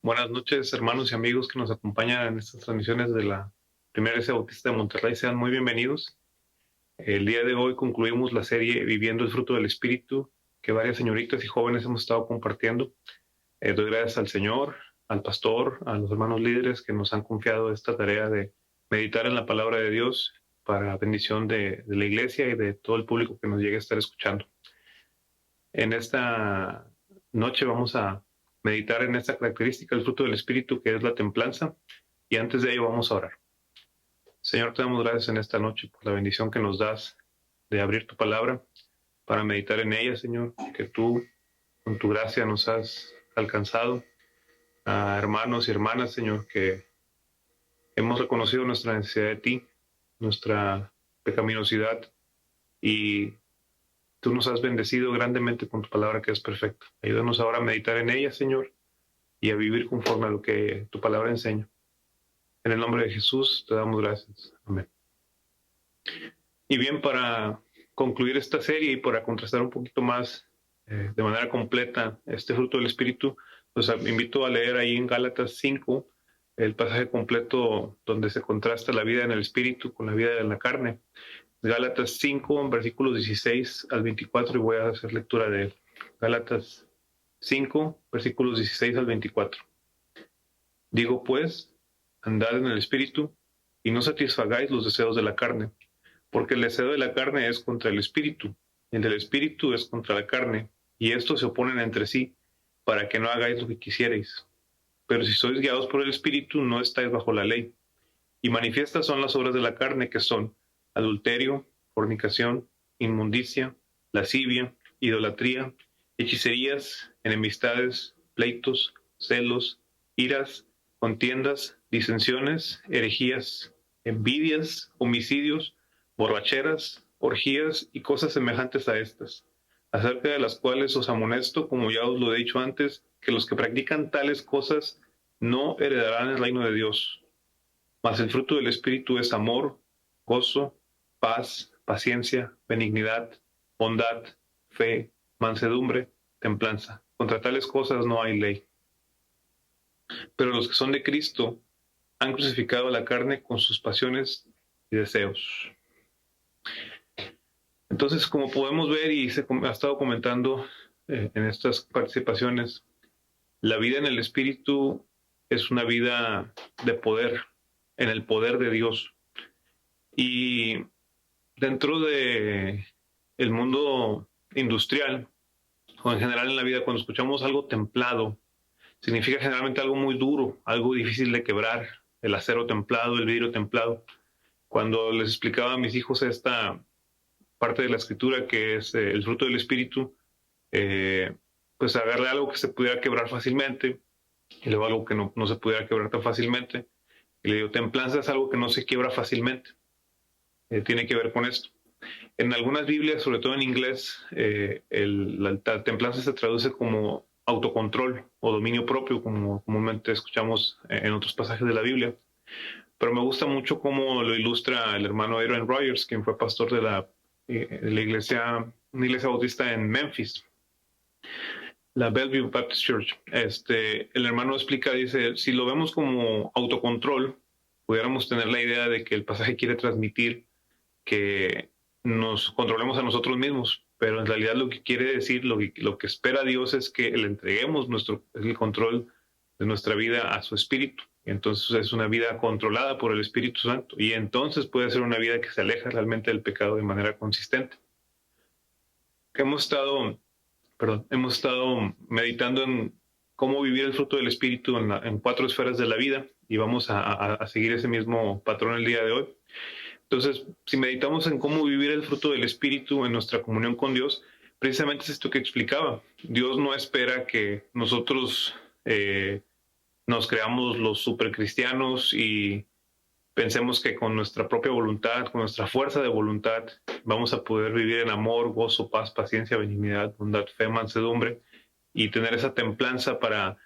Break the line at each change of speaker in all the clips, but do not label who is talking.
Buenas noches, hermanos y amigos que nos acompañan en estas transmisiones de la Primera Iglesia Bautista de Monterrey. Sean muy bienvenidos. El día de hoy concluimos la serie Viviendo el Fruto del Espíritu, que varias señoritas y jóvenes hemos estado compartiendo. Doy gracias al Señor, al pastor, a los hermanos líderes que nos han confiado esta tarea de meditar en la palabra de Dios para bendición de la iglesia y de todo el público que nos llegue a estar escuchando. En esta noche vamos a meditar en esta característica del fruto del Espíritu, que es la templanza, y antes de ello vamos a orar. Señor, te damos gracias en esta noche por la bendición que nos das de abrir tu palabra para meditar en ella, Señor, que tú con tu gracia nos has alcanzado a hermanos y hermanas, Señor, que hemos reconocido nuestra necesidad de ti, nuestra pecaminosidad, y tú nos has bendecido grandemente con tu palabra que es perfecta. Ayúdanos ahora a meditar en ella, Señor, y a vivir conforme a lo que tu palabra enseña. En el nombre de Jesús te damos gracias. Amén. Y bien, para concluir esta serie y para contrastar un poquito más de manera completa este fruto del Espíritu, pues invito a leer ahí en Gálatas 5 el pasaje completo donde se contrasta la vida en el Espíritu con la vida en la carne. Gálatas 5, versículos 16 al 24, y voy a hacer lectura de él. Gálatas 5, versículos 16 al 24. Digo pues, andad en el Espíritu, y no satisfagáis los deseos de la carne, porque el deseo de la carne es contra el Espíritu, y el del Espíritu es contra la carne, y estos se oponen entre sí, para que no hagáis lo que quisierais. Pero si sois guiados por el Espíritu, no estáis bajo la ley. Y manifiestas son las obras de la carne, que son adulterio, fornicación, inmundicia, lascivia, idolatría, hechicerías, enemistades, pleitos, celos, iras, contiendas, disensiones, herejías, envidias, homicidios, borracheras, orgías y cosas semejantes a estas, acerca de las cuales os amonesto, como ya os lo he dicho antes, que los que practican tales cosas no heredarán el reino de Dios. Mas el fruto del Espíritu es amor, gozo, paz, paciencia, benignidad, bondad, fe, mansedumbre, templanza. Contra tales cosas no hay ley. Pero los que son de Cristo han crucificado a la carne con sus pasiones y deseos. Entonces, como podemos ver y se ha estado comentando en estas participaciones, la vida en el Espíritu es una vida de poder, en el poder de Dios. Y dentro de el mundo industrial, o en general en la vida, cuando escuchamos algo templado, significa generalmente algo muy duro, algo difícil de quebrar, el acero templado, el vidrio templado. Cuando les explicaba a mis hijos esta parte de la escritura que es el fruto del Espíritu, pues agarré algo que se pudiera quebrar fácilmente y luego algo que no se pudiera quebrar tan fácilmente. Y le digo, templanza es algo que no se quiebra fácilmente. Tiene que ver con esto. En algunas Biblias, sobre todo en inglés, la templanza se traduce como autocontrol o dominio propio, como comúnmente escuchamos en otros pasajes de la Biblia. Pero me gusta mucho cómo lo ilustra el hermano Aaron Rodgers, quien fue pastor de la iglesia, una iglesia bautista en Memphis, la Bellevue Baptist Church. El hermano explica, dice, si lo vemos como autocontrol, pudiéramos tener la idea de que el pasaje quiere transmitir que nos controlemos a nosotros mismos, pero en realidad lo que quiere decir, lo que espera Dios es que le entreguemos el control de nuestra vida a su Espíritu. Entonces es una vida controlada por el Espíritu Santo, y entonces puede ser una vida que se aleja realmente del pecado de manera consistente. Hemos estado meditando en cómo vivir el fruto del Espíritu en 4 esferas de la vida, y vamos a seguir ese mismo patrón el día de hoy. Entonces, si meditamos en cómo vivir el fruto del Espíritu en nuestra comunión con Dios, precisamente es esto que explicaba. Dios no espera que nosotros nos creamos los supercristianos y pensemos que con nuestra propia voluntad, con nuestra fuerza de voluntad, vamos a poder vivir en amor, gozo, paz, paciencia, benignidad, bondad, fe, mansedumbre, y tener esa templanza para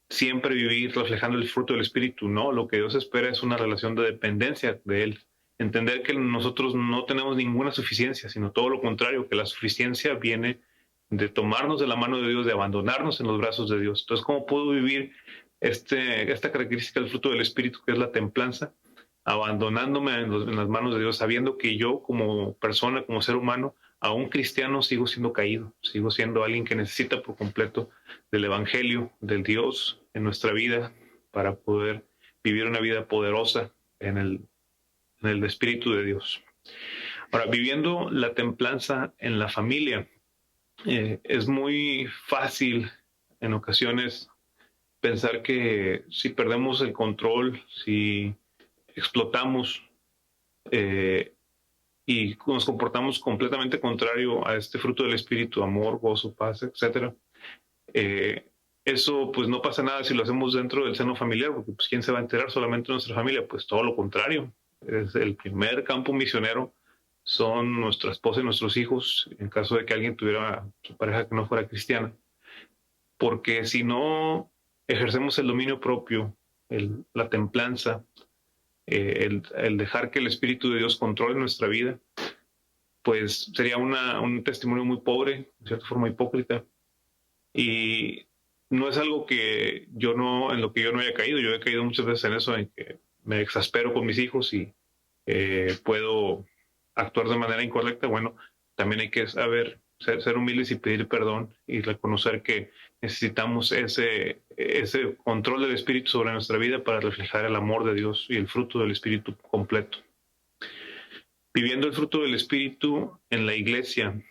siempre vivir reflejando el fruto del Espíritu. No, lo que Dios espera es una relación de dependencia de Él. Entender que nosotros no tenemos ninguna suficiencia, sino todo lo contrario, que la suficiencia viene de tomarnos de la mano de Dios, de abandonarnos en los brazos de Dios. Entonces, ¿cómo puedo vivir esta característica del fruto del Espíritu, que es la templanza, abandonándome en las manos de Dios, sabiendo que yo como persona, como ser humano, aún cristiano, sigo siendo caído, sigo siendo alguien que necesita por completo del Evangelio, del Dios en nuestra vida para poder vivir una vida poderosa en el Espíritu de Dios. Ahora, viviendo la templanza en la familia, es muy fácil en ocasiones pensar que si perdemos el control, si explotamos y nos comportamos completamente contrario a este fruto del Espíritu, amor, gozo, paz, etcétera, eso pues no pasa nada si lo hacemos dentro del seno familiar, porque pues quién se va a enterar, solamente nuestra familia. Pues todo lo contrario, es el primer campo misionero, son nuestra esposa y nuestros hijos, en caso de que alguien tuviera su pareja que no fuera cristiana, porque si no ejercemos el dominio propio, la templanza, el dejar que el Espíritu de Dios controle nuestra vida, pues sería un testimonio muy pobre, de cierta forma hipócrita, y no es algo que en lo que yo no haya caído. Yo he caído muchas veces en eso, en que me exaspero con mis hijos y puedo actuar de manera incorrecta. Bueno, también hay que saber ser humildes y pedir perdón y reconocer que necesitamos ese control del Espíritu sobre nuestra vida para reflejar el amor de Dios y el fruto del Espíritu completo. Viviendo el fruto del Espíritu en la iglesia.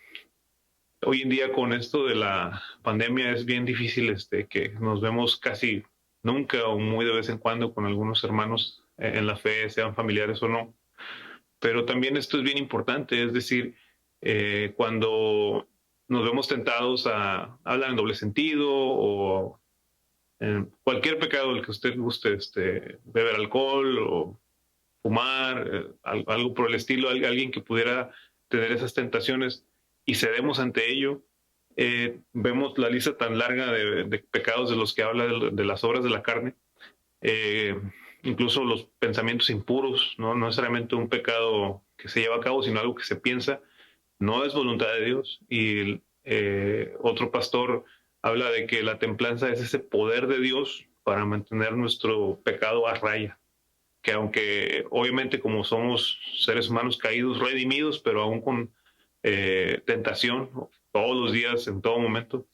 Hoy en día con esto de la pandemia es bien difícil que nos vemos casi nunca o muy de vez en cuando con algunos hermanos en la fe, sean familiares o no. Pero también esto es bien importante, es decir, cuando nos vemos tentados a hablar en doble sentido o en cualquier pecado del que usted guste, beber alcohol o fumar, algo por el estilo, alguien que pudiera tener esas tentaciones y cedemos ante ello, vemos la lista tan larga de pecados de los que habla de las obras de la carne, incluso los pensamientos impuros, no necesariamente un pecado que se lleva a cabo, sino algo que se piensa, no es voluntad de Dios. Y otro pastor habla de que la templanza es ese poder de Dios para mantener nuestro pecado a raya, que aunque obviamente como somos seres humanos caídos, redimidos, pero aún con tentación todos los días, en todo momento,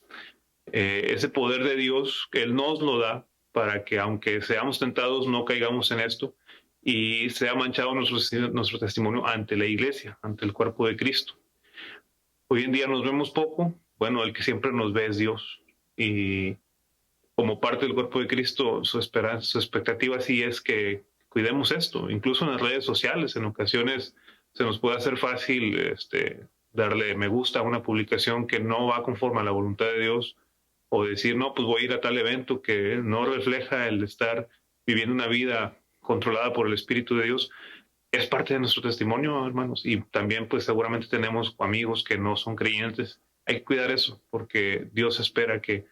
ese poder de Dios que Él nos lo da para que aunque seamos tentados no caigamos en esto y sea manchado nuestro testimonio ante la iglesia, ante el cuerpo de Cristo. Hoy en día nos vemos poco, bueno, el que siempre nos ve es Dios, y como parte del cuerpo de Cristo, su esperanza, su expectativa sí es que cuidemos esto. Incluso en las redes sociales, en ocasiones se nos puede hacer fácil darle me gusta a una publicación que no va conforme a la voluntad de Dios, o decir, no, pues voy a ir a tal evento que no refleja el estar viviendo una vida controlada por el Espíritu de Dios. Es parte de nuestro testimonio, hermanos, y también pues seguramente tenemos amigos que no son creyentes. Hay que cuidar eso, porque Dios espera que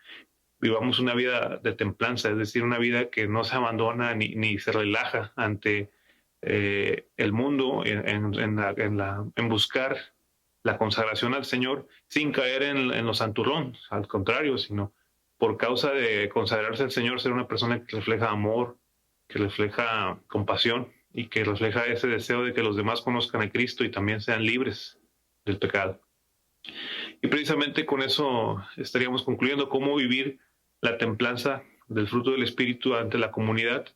vivamos una vida de templanza, es decir, una vida que no se abandona ni se relaja ante el mundo en buscar la consagración al Señor sin caer en los santurrón, al contrario, sino por causa de consagrarse al Señor, ser una persona que refleja amor, que refleja compasión y que refleja ese deseo de que los demás conozcan a Cristo y también sean libres del pecado. Y precisamente con eso estaríamos concluyendo cómo vivir la templanza del fruto del Espíritu ante la comunidad.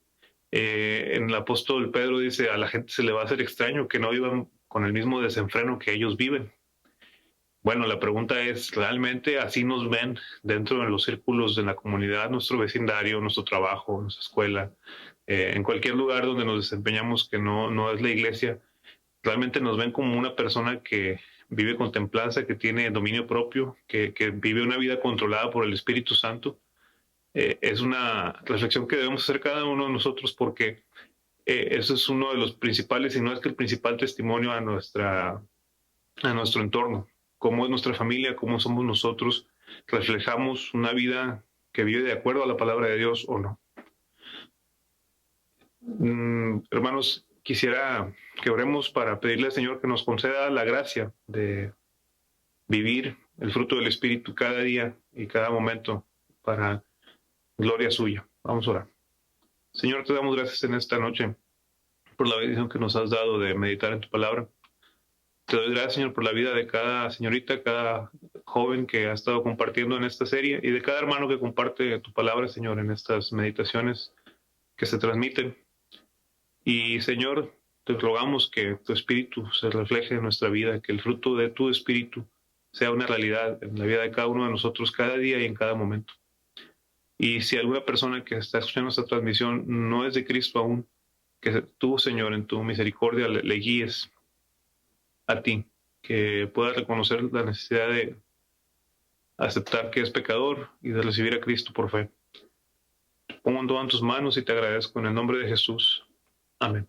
En el apóstol Pedro dice, a la gente se le va a hacer extraño que no vivan con el mismo desenfreno que ellos viven. Bueno, la pregunta es, ¿realmente así nos ven dentro de los círculos de la comunidad, nuestro vecindario, nuestro trabajo, nuestra escuela, en cualquier lugar donde nos desempeñamos que no es la iglesia? ¿Realmente nos ven como una persona que vive con templanza, que tiene dominio propio, que vive una vida controlada por el Espíritu Santo? Es una reflexión que debemos hacer cada uno de nosotros, porque eso es uno de los principales, y no es que el principal testimonio a nuestro entorno. Cómo es nuestra familia, cómo somos nosotros, reflejamos una vida que vive de acuerdo a la palabra de Dios o no. Hermanos, quisiera que oremos para pedirle al Señor que nos conceda la gracia de vivir el fruto del Espíritu cada día y cada momento para gloria suya. Vamos a orar. Señor, te damos gracias en esta noche por la bendición que nos has dado de meditar en tu palabra. Te doy gracias, Señor, por la vida de cada señorita, cada joven que ha estado compartiendo en esta serie y de cada hermano que comparte tu palabra, Señor, en estas meditaciones que se transmiten. Y, Señor, te rogamos que tu espíritu se refleje en nuestra vida, que el fruto de tu espíritu sea una realidad en la vida de cada uno de nosotros cada día y en cada momento. Y si alguna persona que está escuchando esta transmisión no es de Cristo aún, que tú, Señor, en tu misericordia le guíes a ti, que pueda reconocer la necesidad de aceptar que es pecador y de recibir a Cristo por fe. Te pongo todo en tus manos y te agradezco en el nombre de Jesús. Amén.